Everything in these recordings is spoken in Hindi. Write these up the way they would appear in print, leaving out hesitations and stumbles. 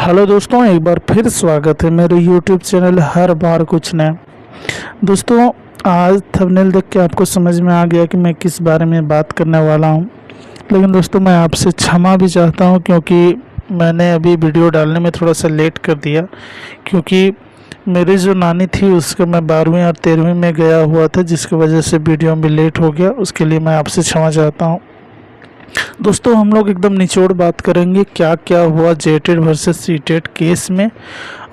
हेलो दोस्तों, एक बार फिर स्वागत है मेरे यूट्यूब चैनल हर बार कुछ नया। दोस्तों, आज थंबनेल देख के आपको समझ में आ गया कि मैं किस बारे में बात करने वाला हूं। लेकिन दोस्तों, मैं आपसे क्षमा भी चाहता हूं क्योंकि मैंने अभी वीडियो डालने में थोड़ा सा लेट कर दिया, क्योंकि मेरी जो नानी थी उसका मैं 12वीं और 13वीं में गया हुआ था, जिसकी वजह से वीडियो में लेट हो गया। उसके लिए मैं आपसे क्षमा चाहता हूँ। दोस्तों, हम लोग एकदम निचोड़ बात करेंगे क्या क्या हुआ जेटेड वर्सेस सीटेड केस में,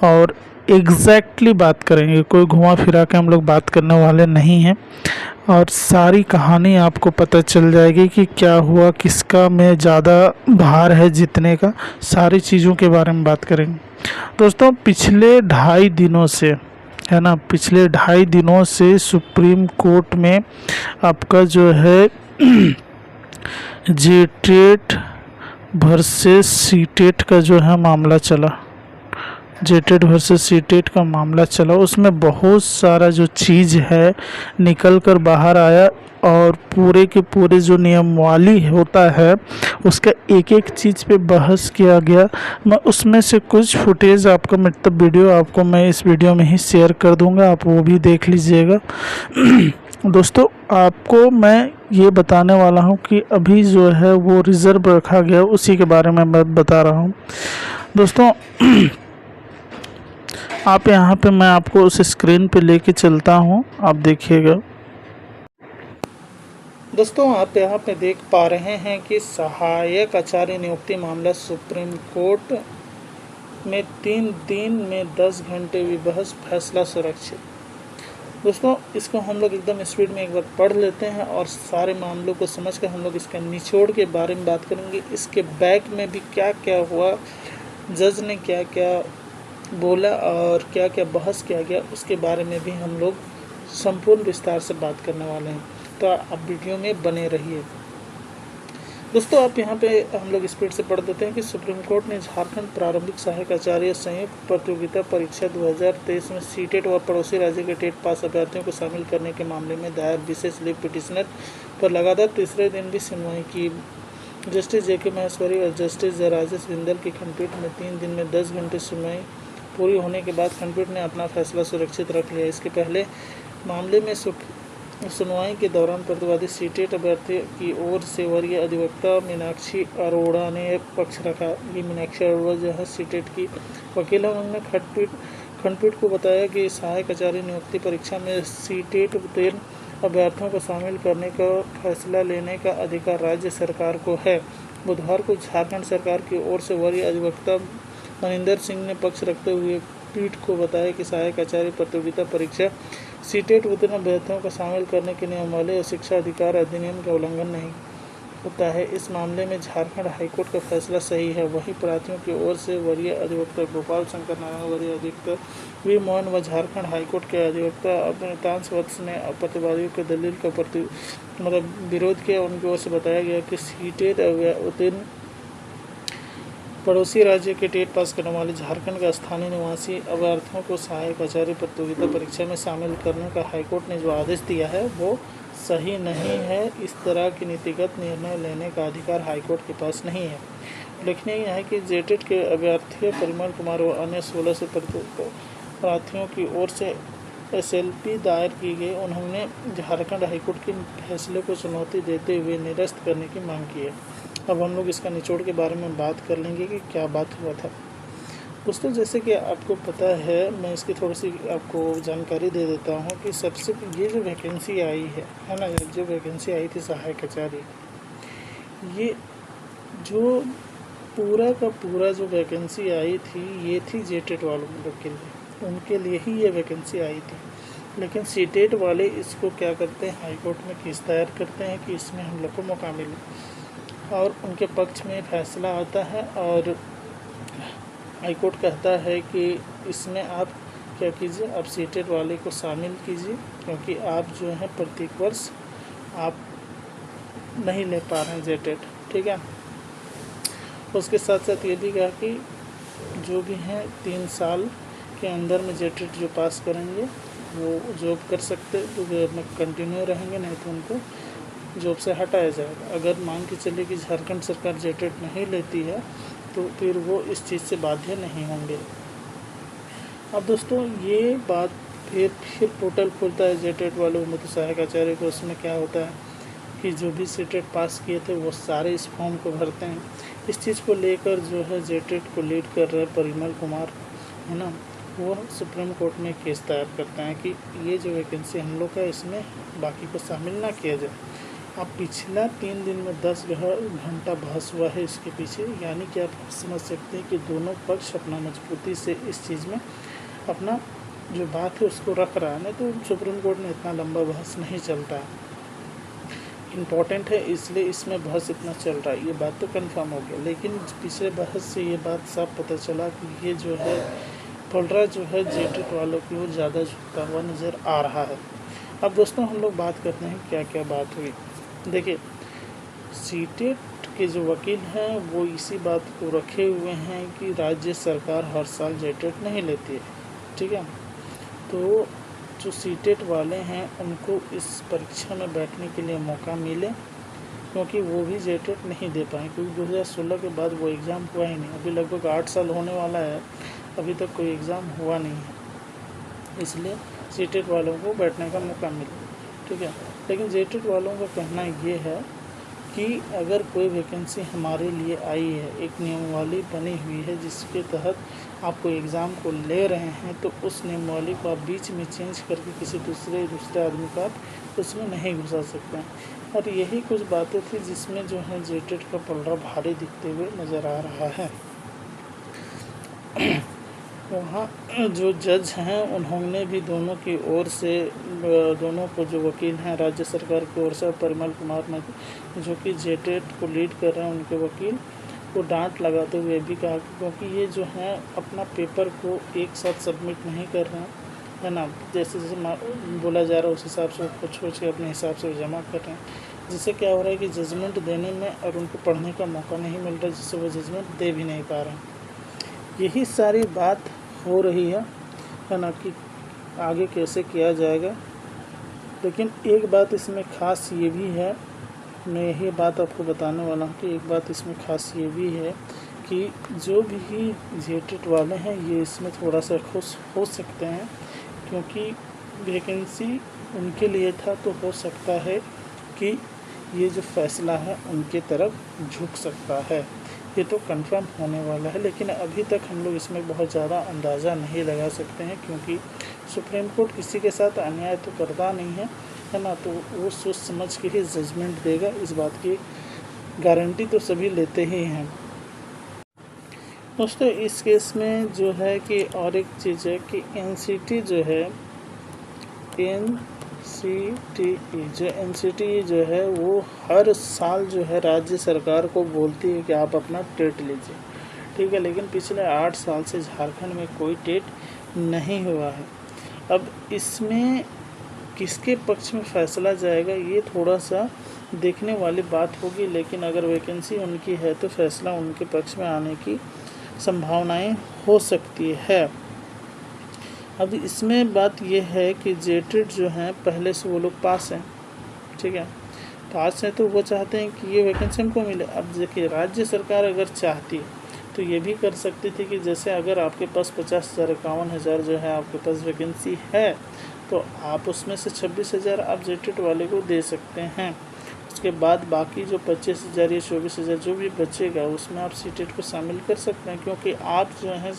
और एग्जैक्टली बात करेंगे। कोई घुमा फिरा के हम लोग बात करने वाले नहीं हैं, और सारी कहानी आपको पता चल जाएगी कि क्या हुआ, किसका में ज़्यादा भार है जीतने का। सारी चीज़ों के बारे में बात करेंगे। दोस्तों, पिछले 2.5 दिनों से है ना, पिछले 2.5 दिनों से सुप्रीम कोर्ट में आपका जो है जेटेट वर्सेस सीटेट का जो है मामला चला। जेटेट वर्सेस सीटेट का मामला चला, उसमें बहुत सारा जो चीज़ है निकल कर बाहर आया, और पूरे के पूरे जो नियमावली होता है उसका एक एक चीज़ पे बहस किया गया। मैं उसमें से कुछ फुटेज आपको, मतलब वीडियो आपको मैं इस वीडियो में ही शेयर कर दूंगा, आप वो भी देख लीजिएगा। दोस्तों, आपको मैं ये बताने वाला हूँ कि अभी जो है वो रिज़र्व रखा गया, उसी के बारे में मैं बता रहा हूँ। दोस्तों, आप यहाँ पे, मैं आपको उस स्क्रीन पे लेके चलता हूँ, आप देखिएगा। दोस्तों, आप यहाँ पे देख पा रहे हैं कि सहायक आचार्य नियुक्ति मामला सुप्रीम कोर्ट में 3 दिन में 10 घंटे विबहस, फैसला सुरक्षित। दोस्तों, इसको हम लोग एकदम स्पीड में एक बार पढ़ लेते हैं और सारे मामलों को समझकर हम लोग इसका निचोड़ के बारे में बात करेंगे। इसके बैक में भी क्या क्या हुआ, जज ने क्या क्या बोला और क्या क्या बहस किया गया, उसके बारे में भी हम लोग संपूर्ण विस्तार से बात करने वाले हैं। तो आप वीडियो में बने रहिए। दोस्तों, आप यहाँ पे हम लोग स्पीड से पढ़ देते हैं कि सुप्रीम कोर्ट ने झारखंड प्रारंभिक सहायक आचार्य संयुक्त प्रतियोगिता परीक्षा 2023 में सीटेट व पड़ोसी राज्य के टेट पास अभ्यर्थियों को शामिल करने के मामले में दायर विशेष लीव पिटिशनर पर लगातार तीसरे दिन भी सुनवाई की। जस्टिस जेके महेश्वरी और जस्टिस राजेश बिंदल की खंडपीठ में 3 दिन में 10 घंटे सुनवाई पूरी होने के बाद खंडपीठ ने अपना फैसला सुरक्षित रख लिया। इसके पहले मामले में सुनवाई के दौरान प्रतिवादी सीटेट अभ्यर्थी की ओर से वरीय अधिवक्ता मीनाक्षी अरोड़ा ने पक्ष रखा। ये मीनाक्षी अरोड़ा जो है सीटेट की वकील है। उन्होंने खंडपीठ को बताया कि सहायक आचार्य नियुक्ति परीक्षा में सीटेट उत्तीर्ण अभ्यर्थियों को शामिल करने का फैसला लेने का अधिकार राज्य सरकार को है। बुधवार को झारखंड सरकार की ओर से वरीय अधिवक्ता मनिंदर सिंह ने पक्ष रखते हुए पीठ को बताया कि सहायक आचार्य प्रतियोगिता परीक्षा सीटेट उत्तीर्ण अभ्यर्थियों को शामिल करने के नियमावली और शिक्षा अधिकार अधिनियम का उल्लंघन नहीं होता है। इस मामले में झारखंड हाईकोर्ट का फैसला सही है। वहीं प्रार्थियों की ओर से वरीय अधिवक्ता गोपाल शंकर नारायण, वरीय अधिवक्ता वी मोहन व झारखंड हाईकोर्ट के अधिवक्ता अमितांश वत्स ने प्रतिवादियों के दलील का विरोध किया। उनकी ओर से बताया गया कि सीटेट उत्तीर्ण पड़ोसी राज्य के टेट पास करने वाले झारखंड का स्थानीय निवासी अभ्यर्थियों को सहायक आचार्य प्रतियोगिता परीक्षा में शामिल करने का हाईकोर्ट ने जो आदेश दिया है वो सही नहीं है। इस तरह की नीतिगत निर्णय लेने का अधिकार हाईकोर्ट के पास नहीं है। उल्लेखनीय यह है कि जेटेट के अभ्यर्थी परिमल कुमार व अन्य 16 से प्रार्थियों की ओर से SLP दायर की गई। उन्होंने झारखंड हाईकोर्ट के फैसले को चुनौती देते हुए निरस्त करने की मांग की है। अब हम लोग इसका निचोड़ के बारे में बात कर लेंगे कि क्या बात हुआ था। दोस्तों, जैसे कि आपको पता है, मैं इसकी थोड़ी सी आपको जानकारी दे देता हूँ कि सबसे ये जो वैकेंसी आई है ना, जो वैकेंसी आई थी सहायक आचार्य, ये जो पूरा का पूरा जो वैकेंसी आई थी ये थी जेटेट वालों के लिए, उनके लिए ही ये वैकेंसी आई थी। लेकिन सीटेट वाले इसको क्या करते हैं, हाईकोर्ट में केस दायर करते हैं कि इसमें हम लोग को मौका मिले, और उनके पक्ष में फैसला आता है और हाईकोर्ट कहता है कि इसमें आप क्या कीजिए, आप सीटेट वाले को शामिल कीजिए, क्योंकि आप जो है प्रत्येक वर्ष आप नहीं ले पा रहे हैं जेटेट। ठीक है। उसके साथ साथ ये भी कहा कि जो भी हैं 3 साल के अंदर में जेटेट जो पास करेंगे वो जॉब कर सकते, तो कंटिन्यू रहेंगे, नहीं तो उनको जॉब से हटाया जाएगा। अगर मान के चलिए कि झारखंड सरकार जेटेट नहीं लेती है तो फिर वो इस चीज़ से बाध्य नहीं होंगे। अब दोस्तों ये बात फिर पोर्टल खुलता है जेटेट वालों में, तो सहायक आचार्य को उसमें क्या होता है कि जो भी सीटेट पास किए थे वो सारे इस फॉर्म को भरते हैं। इस चीज़ को लेकर जो है जेटेट को लीड कर रहे परिमल कुमार है ना, वो सुप्रीम कोर्ट में केस दायर करते हैं कि ये जो वैकेंसी हम लोग का इसमें बाकी को शामिल ना किया जाए। अब पिछला 3 दिन में 10 घंटा बहस हुआ है इसके पीछे, यानी कि आप समझ सकते हैं कि दोनों पक्ष अपना मजबूती से इस चीज़ में अपना जो बात है उसको रख रहा है। नहीं तो सुप्रीम कोर्ट में इतना लंबा बहस नहीं चलता है, इम्पॉर्टेंट है इसलिए इसमें बहस इतना चल रहा है, ये बात तो कंफर्म हो गया। लेकिन पिछले बहस से ये बात साफ पता चला कि ये जो है पलड़ा जो है जेटेट वालों की ओर ज़्यादा झुकता हुआ नज़र आ रहा है। अब दोस्तों हम लोग बात करते हैं क्या क्या बात हुई। देखिए, सीटेट के जो वकील हैं वो इसी बात को रखे हुए हैं कि राज्य सरकार हर साल जेटेट नहीं लेती है, ठीक है। तो जो सीटेट वाले हैं उनको इस परीक्षा में बैठने के लिए मौका मिले, क्योंकि वो भी जेटेट नहीं दे पाए, क्योंकि 2016 के बाद वो एग्ज़ाम हुआ ही नहीं। अभी लगभग 8 साल होने वाला है, अभी तक कोई एग्ज़ाम हुआ नहीं है, इसलिए सीटेट वालों को बैठने का मौका मिले, ठीक है। लेकिन जेटेट वालों का कहना ये है कि अगर कोई वैकेंसी हमारे लिए आई है, एक नियमावली बनी हुई है जिसके तहत आप कोई एग्ज़ाम को ले रहे हैं, तो उस नियमावली को आप बीच में चेंज करके किसी दूसरे आदमी को आप उसमें नहीं घुसा सकते हैं। और यही कुछ बातें थी जिसमें जो है जेटेट का पलड़ा भारी दिखते हुए नज़र आ रहा है। वहाँ जो जज हैं उन्होंने भी दोनों की ओर से, दोनों को जो वकील हैं राज्य सरकार की ओर से, परिमल कुमार ने जो कि जेटेट को लीड कर रहे हैं उनके वकील को डांट लगाते हुए भी कहा क्योंकि ये जो हैं अपना पेपर को एक साथ सबमिट नहीं कर रहे हैं, है ना, जैसे जैसे बोला जा रहा है उस हिसाब से वो छोड़ के अपने हिसाब से जमा कर रहे हैं, जिससे क्या हो रहा है कि जजमेंट देने में और उनको पढ़ने का मौका नहीं मिल रहा, जिससे वो जजमेंट दे भी नहीं पा रहे हैं। यही सारी बात हो रही है ना, कि आगे कैसे किया जाएगा। लेकिन एक बात इसमें ख़ास ये भी है, मैं यही बात आपको बताने वाला हूँ कि एक बात इसमें ख़ास ये भी है कि जो भी जेटेट वाले हैं ये इसमें थोड़ा सा खुश हो सकते हैं, क्योंकि वैकेंसी उनके लिए था, तो हो सकता है कि ये जो फैसला है उनके तरफ झुक सकता है। ये तो कंफर्म होने वाला है, लेकिन अभी तक हम लोग इसमें बहुत ज़्यादा अंदाज़ा नहीं लगा सकते हैं, क्योंकि सुप्रीम कोर्ट किसी के साथ अन्याय तो करता नहीं है ना, तो वो सोच समझ के ही जजमेंट देगा, इस बात की गारंटी तो सभी लेते ही हैं। दोस्तों इस केस में जो है कि और एक चीज़ है कि एनसीटी जो है, एनसीटी जो है वो हर साल जो है राज्य सरकार को बोलती है कि आप अपना टेट लीजिए, ठीक है। लेकिन पिछले 8 साल से झारखंड में कोई टेट नहीं हुआ है। अब इसमें किसके पक्ष में फैसला जाएगा ये थोड़ा सा देखने वाली बात होगी, लेकिन अगर वैकेंसी उनकी है तो फैसला उनके पक्ष में आने की संभावनाएं हो सकती है। अब इसमें बात यह है कि जेटेट जो हैं पहले से वो लोग पास हैं, ठीक है, पास हैं, तो वो चाहते हैं कि ये वैकेंसी हमको मिले। अब देखिए, राज्य सरकार अगर चाहती तो ये भी कर सकती थी कि जैसे अगर आपके पास 50,000 51,000 जो है आपके पास वैकेंसी है, तो आप उसमें से 26,000 आप जेटेट वाले को दे सकते हैं। उसके बाद बाकी जो 25,000 या 24,000 जो भी बचेगा उसमें आप सीटेट को शामिल कर सकते हैं, क्योंकि आप जो है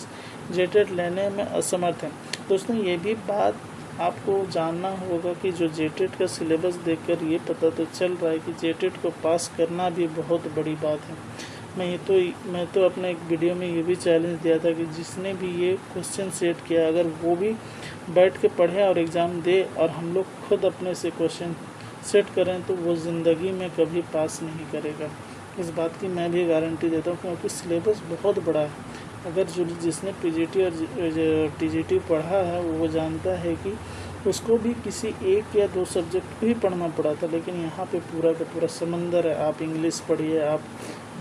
जेटेट लेने में असमर्थ हैं। दोस्तों ये भी बात आपको जानना होगा कि जो जेटेट का सिलेबस देखकर ये पता तो चल रहा है कि जेटेट को पास करना भी बहुत बड़ी बात है। मैं तो अपने एक वीडियो में ये भी चैलेंज दिया था कि जिसने भी ये क्वेश्चन सेट किया, अगर वो भी बैठ के पढ़े और एग्ज़ाम दे और हम लोग खुद अपने से क्वेश्चन सेट करें, तो वो ज़िंदगी में कभी पास नहीं करेगा। इस बात की मैं भी गारंटी देता हूँ, क्योंकि सिलेबस बहुत बड़ा है। अगर जिसने पीजीटी और टीजीटी पढ़ा है वो जानता है कि उसको भी किसी एक या 2 सब्जेक्ट को ही पढ़ना पड़ा था, लेकिन यहाँ पे पूरा का पूरा समंदर है। आप इंग्लिश पढ़िए, आप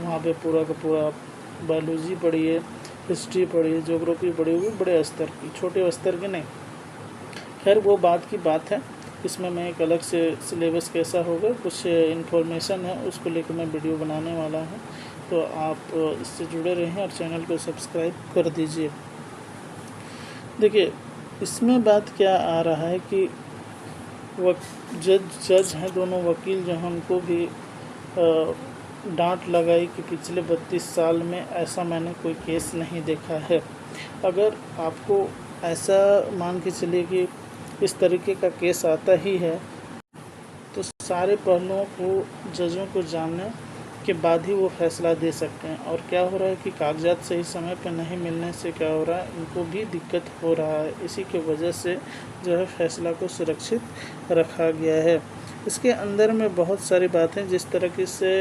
वहाँ पे पूरा का पूरा बायोलॉजी पढ़िए, हिस्ट्री पढ़िए, ज्योग्राफी पढ़िए, वो बड़े स्तर की, छोटे स्तर के नहीं। खैर वो बात की बात है, इसमें मैं एक अलग से सिलेबस कैसा होगा, कुछ इन्फॉर्मेशन है उसको लेकर मैं वीडियो बनाने वाला हूँ। तो आप इससे जुड़े रहें और चैनल को सब्सक्राइब कर दीजिए। देखिए, इसमें बात क्या आ रहा है कि जज हैं, दोनों वकील जो हैं उनको भी डांट लगाई कि पिछले 32 साल में ऐसा मैंने कोई केस नहीं देखा है। अगर आपको ऐसा मान के चलिए कि इस तरीके का केस आता ही है तो सारे पहलुओं को जजों को जानने के बाद ही वो फैसला दे सकते हैं। और क्या हो रहा है कि कागजात सही समय पर नहीं मिलने से क्या हो रहा है, इनको भी दिक्कत हो रहा है। इसी के वजह से जो है फैसला को सुरक्षित रखा गया है। इसके अंदर में बहुत सारी बातें, जिस तरह से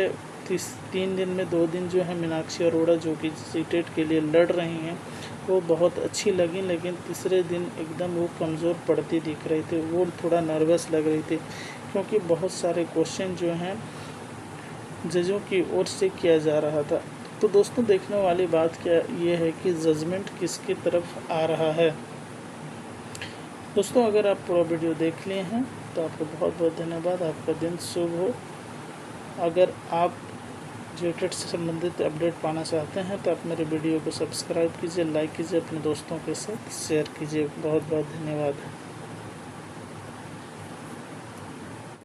3 दिन में 2 दिन जो है मीनाक्षी अरोड़ा जो कि सीटेट के लिए लड़ रही हैं वो बहुत अच्छी लगी, लेकिन तीसरे दिन एकदम वो कमज़ोर पड़ती दिख रही थी, वो थोड़ा नर्वस लग रही थी, क्योंकि बहुत सारे क्वेश्चन जो हैं जजों की ओर से किया जा रहा था। तो दोस्तों, देखने वाली बात क्या ये है कि जजमेंट किसकी तरफ आ रहा है। दोस्तों, अगर आप पूरा वीडियो देख लिए हैं तो आपको बहुत बहुत धन्यवाद। आपका दिन शुभ हो। अगर आप जेटेट से संबंधित अपडेट पाना चाहते हैं तो आप मेरे वीडियो को सब्सक्राइब कीजिए, लाइक कीजिए, अपने दोस्तों के साथ शेयर कीजिए। बहुत बहुत धन्यवाद।